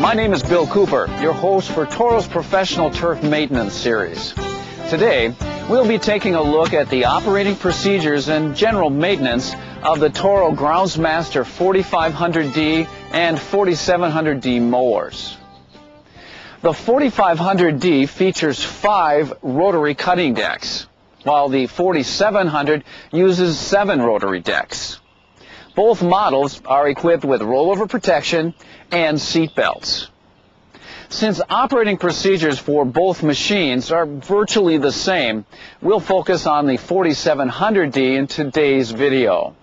My name is Bill Cooper, your host for Toro's Professional Turf Maintenance Series. Today, we'll be taking a look at the operating procedures and general maintenance of the Toro Groundsmaster 4500D and 4700D mowers. The 4500D features 5 rotary cutting decks, while the 4700 uses 7 rotary decks. Both models are equipped with rollover protection and seat belts. Since operating procedures for both machines are virtually the same, we'll focus on the 4700D in today's video.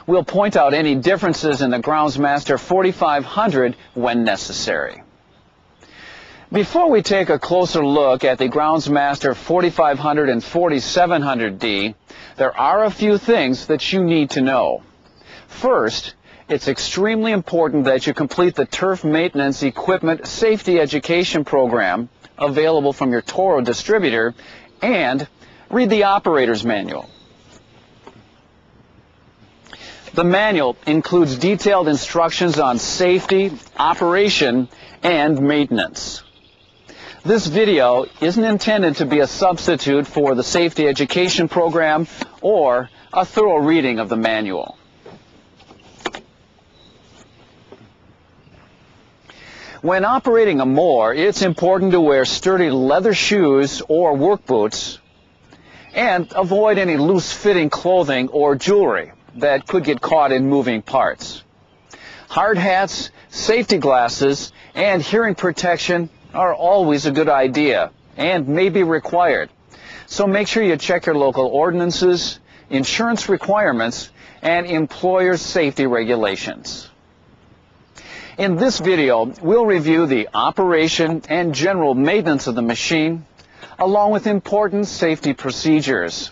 We'll point out any differences in the Groundsmaster 4500 when necessary. Before we take a closer look at the Groundsmaster 4500 and 4700D, there are a few things that you need to know. First, it's extremely important that you complete the Turf Maintenance Equipment Safety Education Program available from your Toro distributor and read the operator's manual. The manual includes detailed instructions on safety, operation, and maintenance. This video isn't intended to be a substitute for the safety education program or a thorough reading of the manual. When operating a mower, it's important to wear sturdy leather shoes or work boots and avoid any loose-fitting clothing or jewelry that could get caught in moving parts. Hard hats, safety glasses, and hearing protection are always a good idea and may be required. So make sure you check your local ordinances, insurance requirements, and employer's safety regulations. In this video, we'll review the operation and general maintenance of the machine, along with important safety procedures.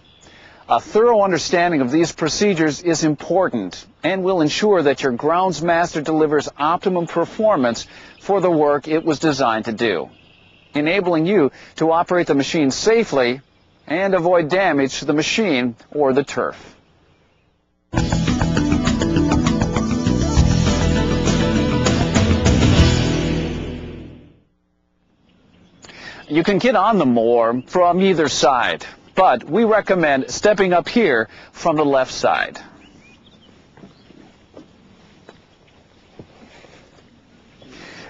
A thorough understanding of these procedures is important and will ensure that your Groundsmaster delivers optimum performance for the work it was designed to do, enabling you to operate the machine safely and avoid damage to the machine or the turf. You can get on the mower from either side, but we recommend stepping up here from the left side.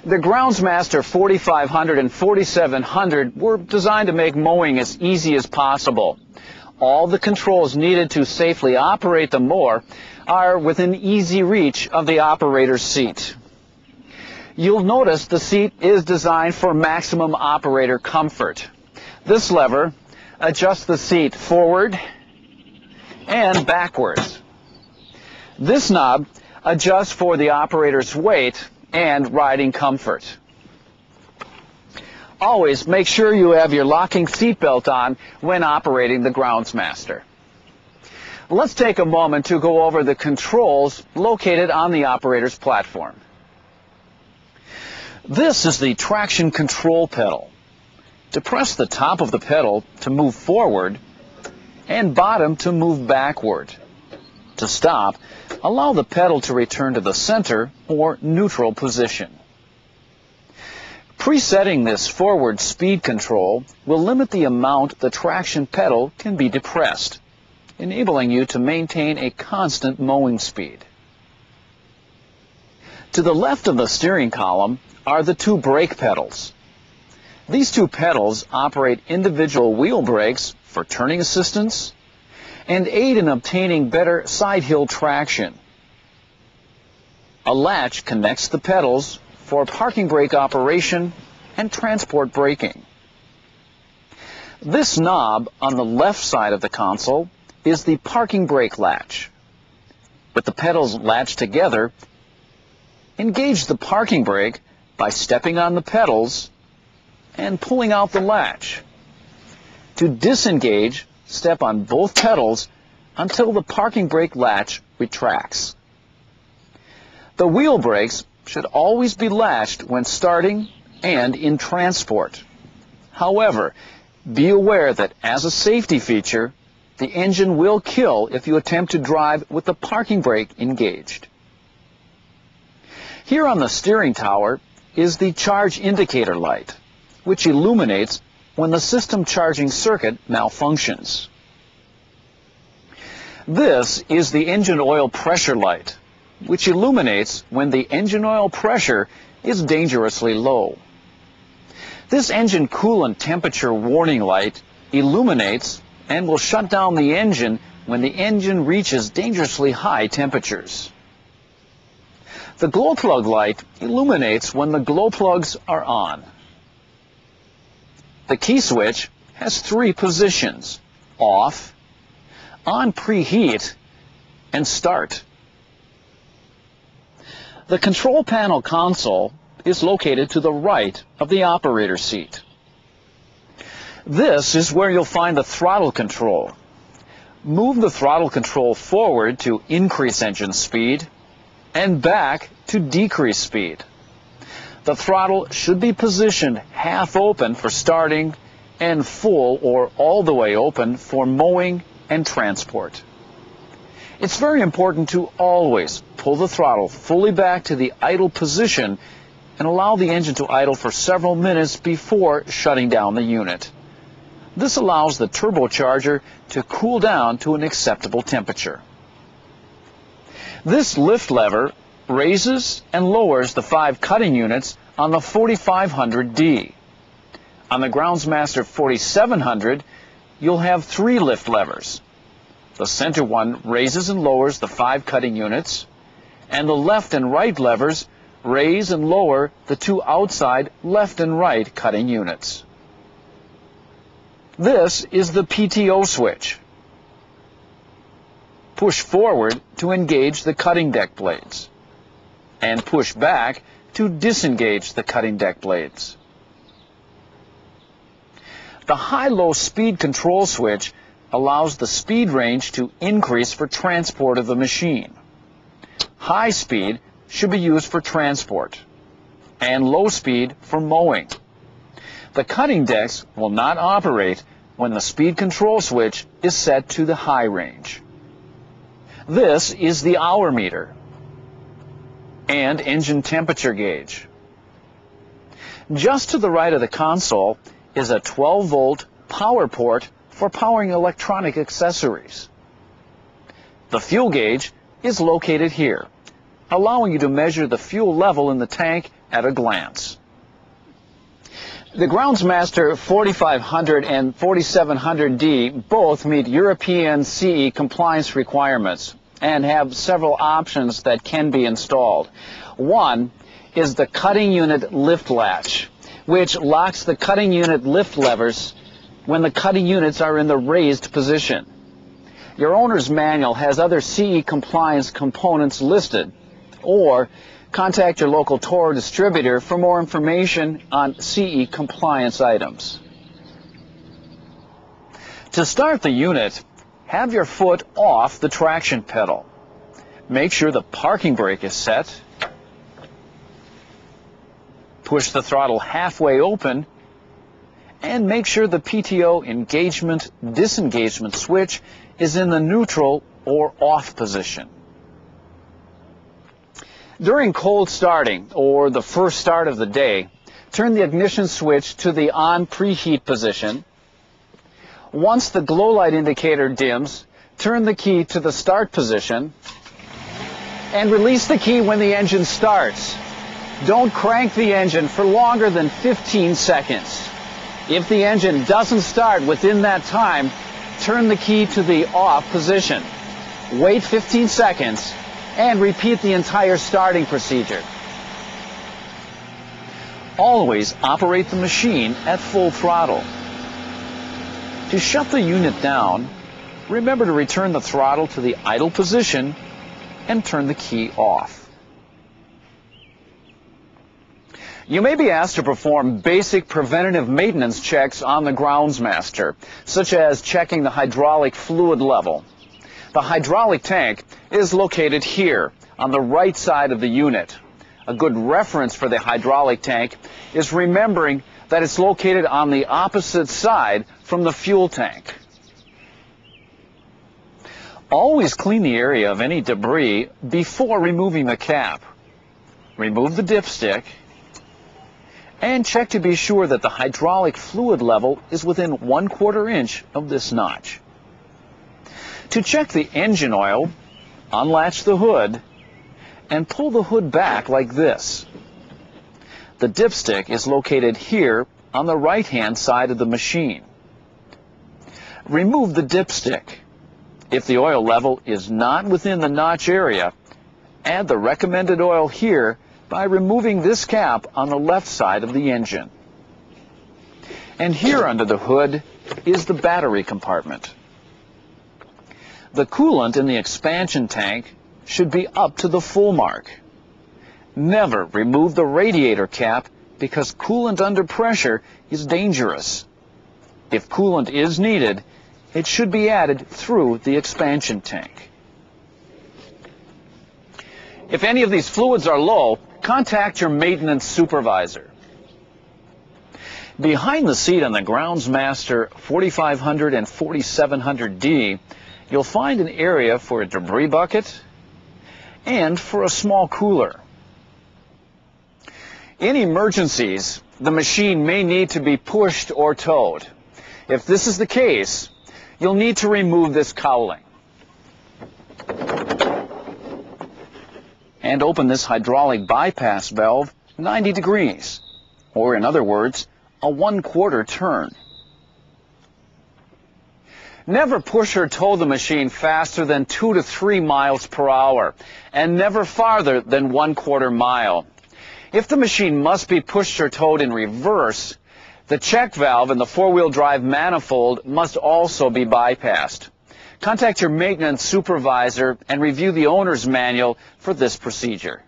The Groundsmaster 4500 and 4700 were designed to make mowing as easy as possible. All the controls needed to safely operate the mower are within easy reach of the operator's seat. You'll notice the seat is designed for maximum operator comfort. This lever adjusts the seat forward and backwards. This knob adjusts for the operator's weight and riding comfort. Always make sure you have your locking seat belt on when operating the Groundsmaster. Let's take a moment to go over the controls located on the operator's platform. This is the traction control pedal. Depress the top of the pedal to move forward and bottom to move backward. To stop, allow the pedal to return to the center or neutral position. Presetting this forward speed control will limit the amount the traction pedal can be depressed, enabling you to maintain a constant mowing speed. To the left of the steering column are the 2 brake pedals. These 2 pedals operate individual wheel brakes for turning assistance and aid in obtaining better side hill traction. A latch connects the pedals for parking brake operation and transport braking. This knob on the left side of the console is the parking brake latch. With the pedals latched together, engage the parking brake by stepping on the pedals and pulling out the latch. To disengage, step on both pedals until the parking brake latch retracts. The wheel brakes should always be latched when starting and in transport. However, be aware that as a safety feature, the engine will kill if you attempt to drive with the parking brake engaged. Here on the steering tower is the charge indicator light, which illuminates when the system charging circuit malfunctions. This is the engine oil pressure light, which illuminates when the engine oil pressure is dangerously low. This engine coolant temperature warning light illuminates and will shut down the engine when the engine reaches dangerously high temperatures. The glow plug light illuminates when the glow plugs are on. The key switch has 3 positions: off, on preheat, and start. The control panel console is located to the right of the operator seat. This is where you'll find the throttle control. Move the throttle control forward to increase engine speed and back to decrease speed. The throttle should be positioned half open for starting and full or all the way open for mowing and transport. It's very important to always pull the throttle fully back to the idle position and allow the engine to idle for several minutes before shutting down the unit. This allows the turbocharger to cool down to an acceptable temperature. This lift lever raises and lowers the 5 cutting units on the 4500D. On the Groundsmaster 4700, you'll have 3 lift levers. The center one raises and lowers the 5 cutting units, and the left and right levers raise and lower the 2 outside left and right cutting units. This is the PTO switch. Push forward to engage the cutting deck blades, and push back to disengage the cutting deck blades. The high-low speed control switch allows the speed range to increase for transport of the machine. High speed should be used for transport, and low speed for mowing. The cutting decks will not operate when the speed control switch is set to the high range. This is the hour meter and engine temperature gauge. Just to the right of the console is a 12-volt power port for powering electronic accessories. The fuel gauge is located here, allowing you to measure the fuel level in the tank at a glance. The Groundsmaster 4500 and 4700D both meet European CE compliance requirements and have several options that can be installed. One is the cutting unit lift latch, which locks the cutting unit lift levers when the cutting units are in the raised position. Your owner's manual has other CE compliance components listed, or contact your local Toro distributor for more information on CE compliance items. To start the unit, have your foot off the traction pedal. Make sure the parking brake is set. Push the throttle halfway open, and make sure the PTO engagement-disengagement switch is in the neutral or off position. During cold starting, or the first start of the day, turn the ignition switch to the on preheat position. Once the glow light indicator dims, turn the key to the start position and release the key when the engine starts. Don't crank the engine for longer than 15 seconds. If the engine doesn't start within that time, turn the key to the off position. Wait 15 seconds and repeat the entire starting procedure. Always operate the machine at full throttle. To shut the unit down, remember to return the throttle to the idle position and turn the key off. You may be asked to perform basic preventative maintenance checks on the Groundsmaster, such as checking the hydraulic fluid level. The hydraulic tank is located here on the right side of the unit. A good reference for the hydraulic tank is remembering that it's located on the opposite side from the fuel tank. Always clean the area of any debris before removing the cap. Remove the dipstick And check to be sure that the hydraulic fluid level is within 1/4 inch of this notch. To check the engine oil, unlatch the hood and pull the hood back like this. The dipstick is located here on the right-hand side of the machine. Remove the dipstick. If the oil level is not within the notch area, add the recommended oil here by removing this cap on the left side of the engine. And here under the hood is the battery compartment. The coolant in the expansion tank should be up to the full mark. Never remove the radiator cap because coolant under pressure is dangerous. If coolant is needed, it should be added through the expansion tank. If any of these fluids are low, contact your maintenance supervisor. Behind the seat on the Groundsmaster 4500 and 4700D, you'll find an area for a debris bucket and for a small cooler. In emergencies, the machine may need to be pushed or towed. If this is the case, you'll need to remove this cowling and open this hydraulic bypass valve 90 degrees, or in other words, a 1/4 turn. Never push or tow the machine faster than 2 to 3 miles per hour, and never farther than 1/4 mile. If the machine must be pushed or towed in reverse, the check valve in the four-wheel drive manifold must also be bypassed. Contact your maintenance supervisor and review the owner's manual for this procedure.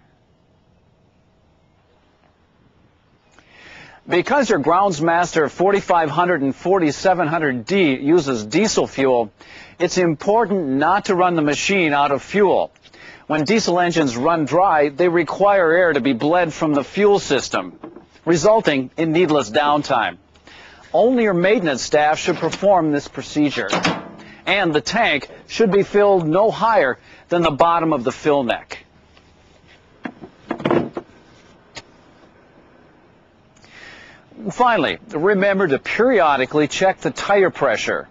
Because your Groundsmaster 4500 and 4700D uses diesel fuel, it's important not to run the machine out of fuel. When diesel engines run dry, they require air to be bled from the fuel system, resulting in needless downtime. Only your maintenance staff should perform this procedure, and the tank should be filled no higher than the bottom of the fill neck. Finally, remember to periodically check the tire pressure.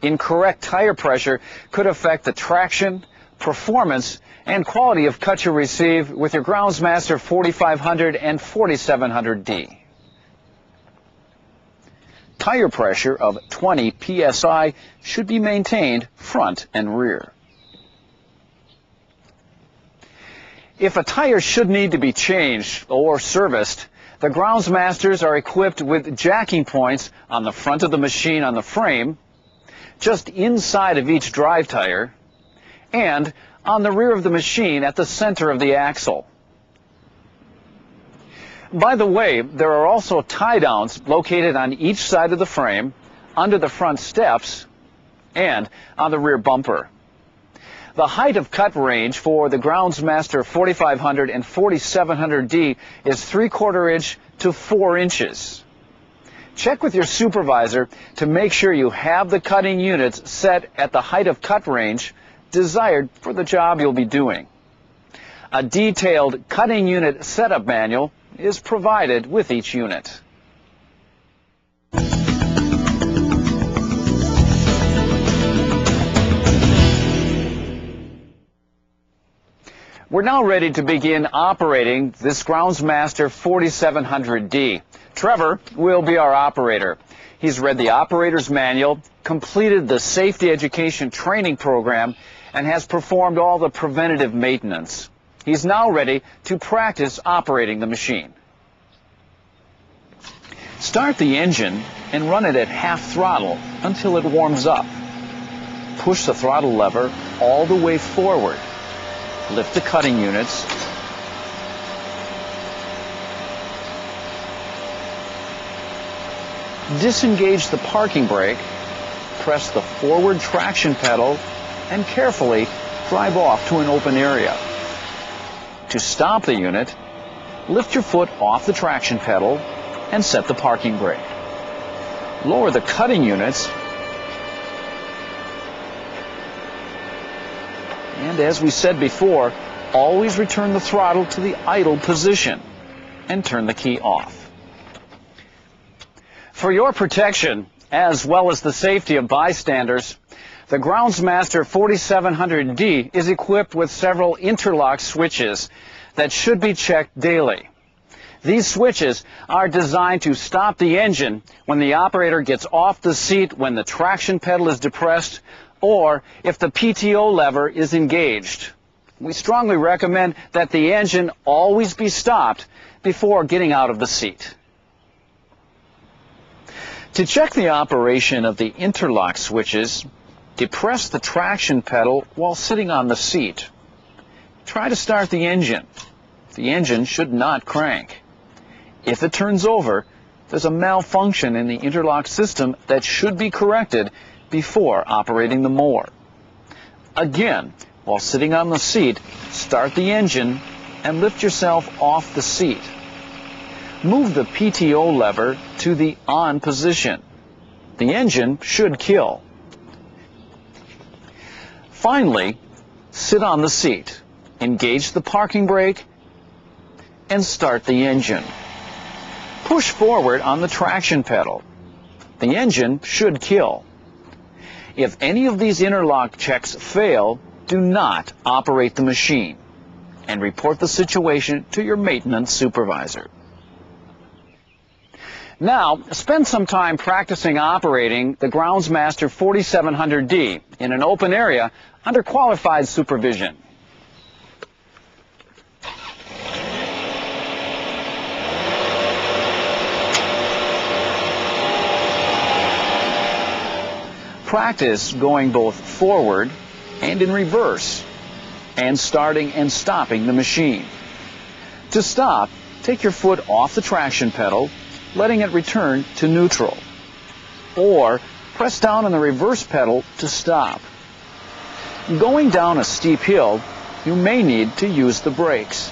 Incorrect tire pressure could affect the traction, performance, and quality of cut you receive with your Groundsmaster 4500 and 4700D. Tire pressure of 20 psi should be maintained front and rear. If a tire should need to be changed or serviced, the Groundsmasters are equipped with jacking points on the front of the machine on the frame, just inside of each drive tire, and on the rear of the machine at the center of the axle. By the way, there are also tie-downs located on each side of the frame, under the front steps, and on the rear bumper. The height of cut range for the Groundsmaster 4500 and 4700D is 3/4 inch to 4 inches. Check with your supervisor to make sure you have the cutting units set at the height of cut range desired for the job you'll be doing. A detailed cutting unit setup manual is provided with each unit. We're now ready to begin operating this Groundsmaster 4700D. Trevor will be our operator. He's read the operator's manual, completed the safety education training program, and has performed all the preventative maintenance. He's now ready to practice operating the machine. Start the engine and run it at half throttle until it warms up. Push the throttle lever all the way forward. Lift the cutting units. Disengage the parking brake. Press the forward traction pedal and carefully drive off to an open area. To stop the unit, lift your foot off the traction pedal and set the parking brake. Lower the cutting units, and as we said before, always return the throttle to the idle position and turn the key off. For your protection, as well as the safety of bystanders, the Groundsmaster 4700D is equipped with several interlock switches that should be checked daily. These switches are designed to stop the engine when the operator gets off the seat when the traction pedal is depressed or if the PTO lever is engaged. We strongly recommend that the engine always be stopped before getting out of the seat. To check the operation of the interlock switches, depress the traction pedal while sitting on the seat. Try to start the engine. The engine should not crank. If it turns over, there's a malfunction in the interlock system that should be corrected before operating the mower. Again, while sitting on the seat, start the engine and lift yourself off the seat. Move the PTO lever to the on position. The engine should kill. Finally, sit on the seat, engage the parking brake, and start the engine. Push forward on the traction pedal. The engine should kill. If any of these interlock checks fail, do not operate the machine and report the situation to your maintenance supervisor. Now, spend some time practicing operating the Groundsmaster 4700D in an open area under qualified supervision. Practice going both forward and in reverse, and starting and stopping the machine. To stop, take your foot off the traction pedal, letting it return to neutral. Or press down on the reverse pedal to stop. Going down a steep hill, you may need to use the brakes.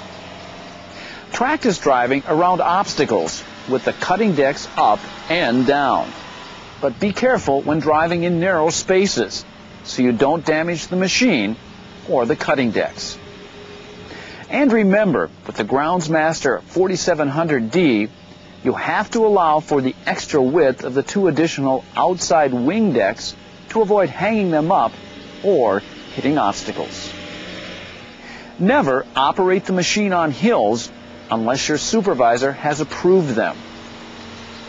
Practice driving around obstacles with the cutting decks up and down. But be careful when driving in narrow spaces so you don't damage the machine or the cutting decks. And remember, with the Groundsmaster 4700D, you have to allow for the extra width of the two additional outside wing decks to avoid hanging them up or hitting obstacles. Never operate the machine on hills unless your supervisor has approved them.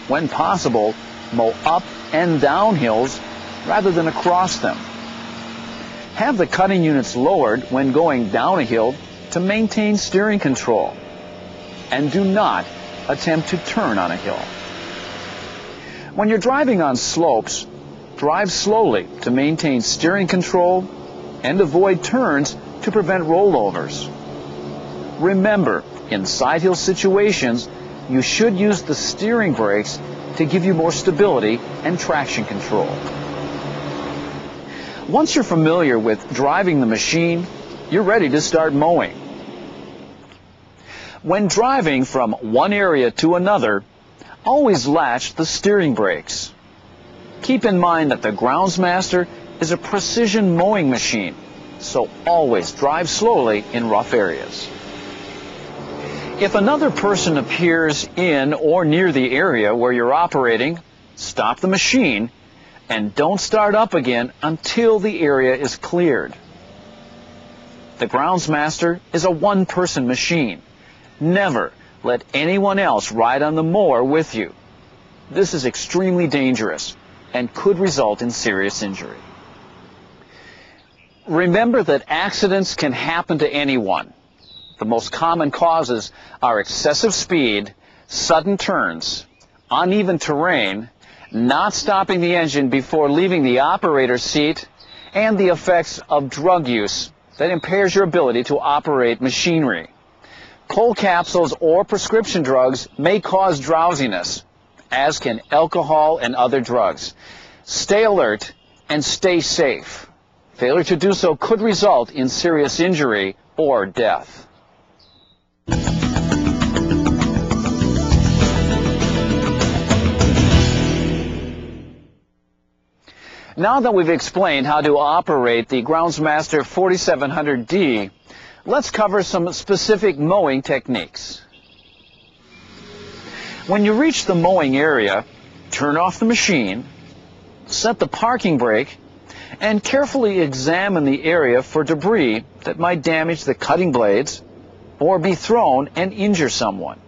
When possible, mow up and down hills rather than across them. Have the cutting units lowered when going down a hill to maintain steering control. And do not attempt to turn on a hill. When you're driving on slopes, drive slowly to maintain steering control and avoid turns to prevent rollovers. Remember, in side hill situations, you should use the steering brakes to give you more stability and traction control. Once you're familiar with driving the machine, you're ready to start mowing. When driving from one area to another, always latch the steering brakes. Keep in mind that the Groundsmaster is a precision mowing machine, so always drive slowly in rough areas. If another person appears in or near the area where you're operating, stop the machine and don't start up again until the area is cleared. The Groundsmaster is a one-person machine. Never let anyone else ride on the mower with you. This is extremely dangerous and could result in serious injury. Remember that accidents can happen to anyone. The most common causes are excessive speed, sudden turns, uneven terrain, not stopping the engine before leaving the operator's seat, and the effects of drug use that impairs your ability to operate machinery. Cold capsules or prescription drugs may cause drowsiness, as can alcohol and other drugs. Stay alert and stay safe. Failure to do so could result in serious injury or death. Now that we've explained how to operate the Groundsmaster 4700D, let's cover some specific mowing techniques. When you reach the mowing area, turn off the machine, set the parking brake, and carefully examine the area for debris that might damage the cutting blades or be thrown and injure someone.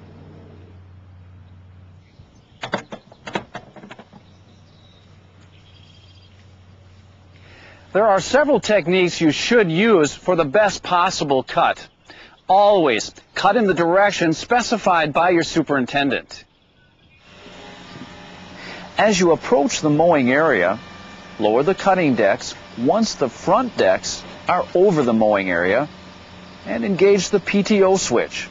There are several techniques you should use for the best possible cut. Always cut in the direction specified by your superintendent. As you approach the mowing area, lower the cutting decks once the front decks are over the mowing area and engage the PTO switch.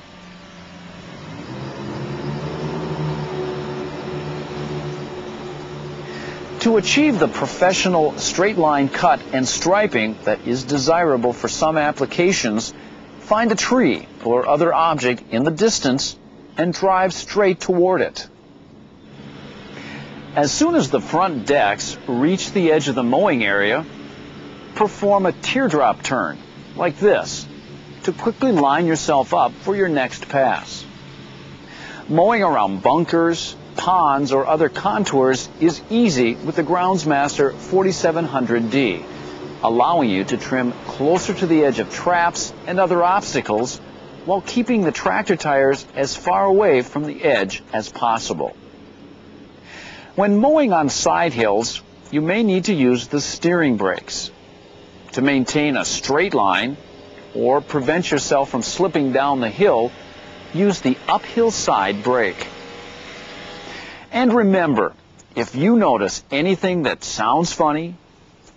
To achieve the professional straight line cut and striping that is desirable for some applications, find a tree or other object in the distance and drive straight toward it. As soon as the front decks reach the edge of the mowing area, perform a teardrop turn, like this, to quickly line yourself up for your next pass. Mowing around bunkers, ponds, or other contours is easy with the Groundsmaster 4700D, allowing you to trim closer to the edge of traps and other obstacles while keeping the tractor tires as far away from the edge as possible. When mowing on side hills, you may need to use the steering brakes. To maintain a straight line or prevent yourself from slipping down the hill, use the uphill side brake. And remember, if you notice anything that sounds funny,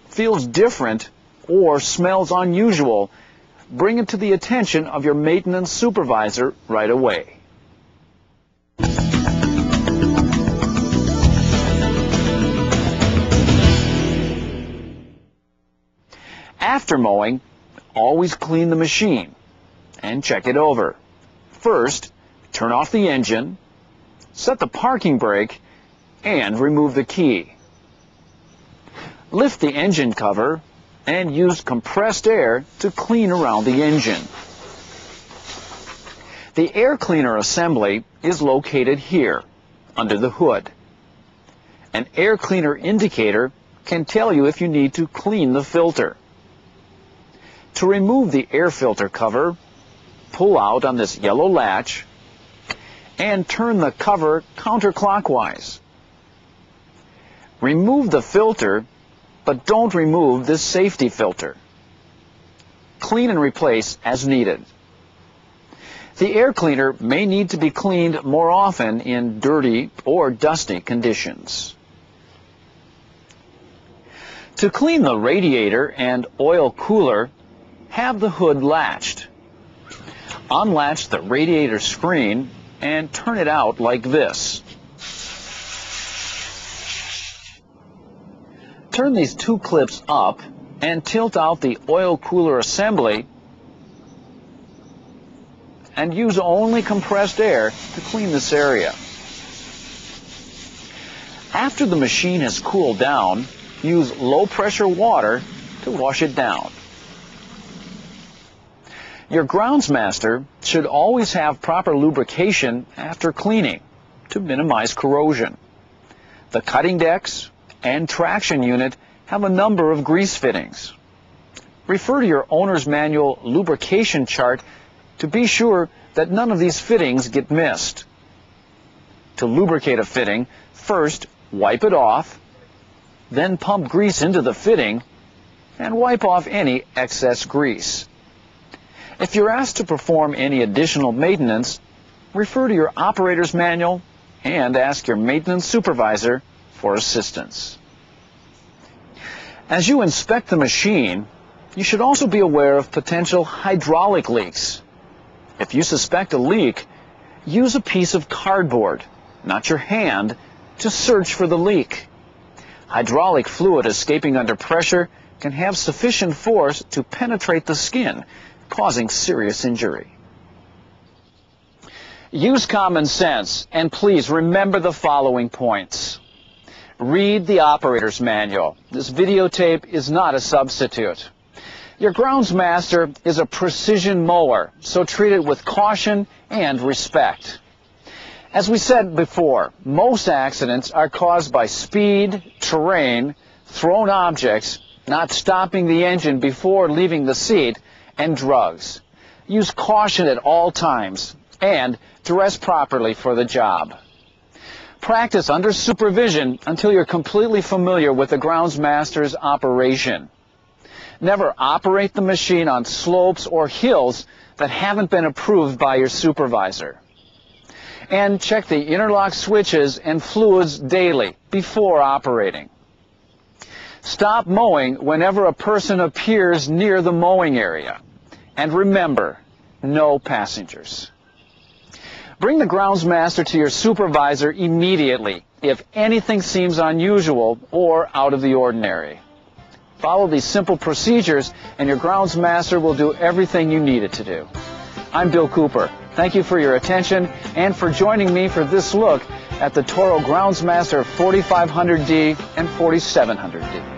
feels different, or smells unusual, bring it to the attention of your maintenance supervisor right away. After mowing, always clean the machine and check it over. First, turn off the engine, set the parking brake, and remove the key. Lift the engine cover and use compressed air to clean around the engine. The air cleaner assembly is located here, under the hood. An air cleaner indicator can tell you if you need to clean the filter. To remove the air filter cover, pull out on this yellow latch and turn the cover counterclockwise. Remove the filter, but don't remove this safety filter. Clean and replace as needed. The air cleaner may need to be cleaned more often in dirty or dusty conditions. To clean the radiator and oil cooler, have the hood latched. Unlatch the radiator screen and turn it out like this. Turn these two clips up and tilt out the oil cooler assembly and use only compressed air to clean this area. After the machine has cooled down, use low pressure water to wash it down. Your Groundsmaster should always have proper lubrication after cleaning to minimize corrosion. The cutting decks and traction unit have a number of grease fittings. Refer to your owner's manual lubrication chart to be sure that none of these fittings get missed. To lubricate a fitting, first wipe it off, then pump grease into the fitting and wipe off any excess grease. If you're asked to perform any additional maintenance, refer to your operator's manual and ask your maintenance supervisor for assistance. As you inspect the machine, you should also be aware of potential hydraulic leaks. If you suspect a leak, use a piece of cardboard, not your hand, to search for the leak. Hydraulic fluid escaping under pressure can have sufficient force to penetrate the skin, causing serious injury. Use common sense, and please remember the following points. Read the operator's manual. This videotape is not a substitute. Your Groundsmaster is a precision mower, so treat it with caution and respect. As we said before, most accidents are caused by speed, terrain, thrown objects, not stopping the engine before leaving the seat, and drugs. Use caution at all times and dress properly for the job. Practice under supervision until you're completely familiar with the groundsmaster's operation. Never operate the machine on slopes or hills that haven't been approved by your supervisor. And check the interlock switches and fluids daily before operating. Stop mowing whenever a person appears near the mowing area. And remember, no passengers. Bring the groundsmaster to your supervisor immediately if anything seems unusual or out of the ordinary. Follow these simple procedures and your groundsmaster will do everything you need it to do. I'm Bill Cooper. Thank you for your attention and for joining me for this look at the Toro Groundsmaster 4500D and 4700D.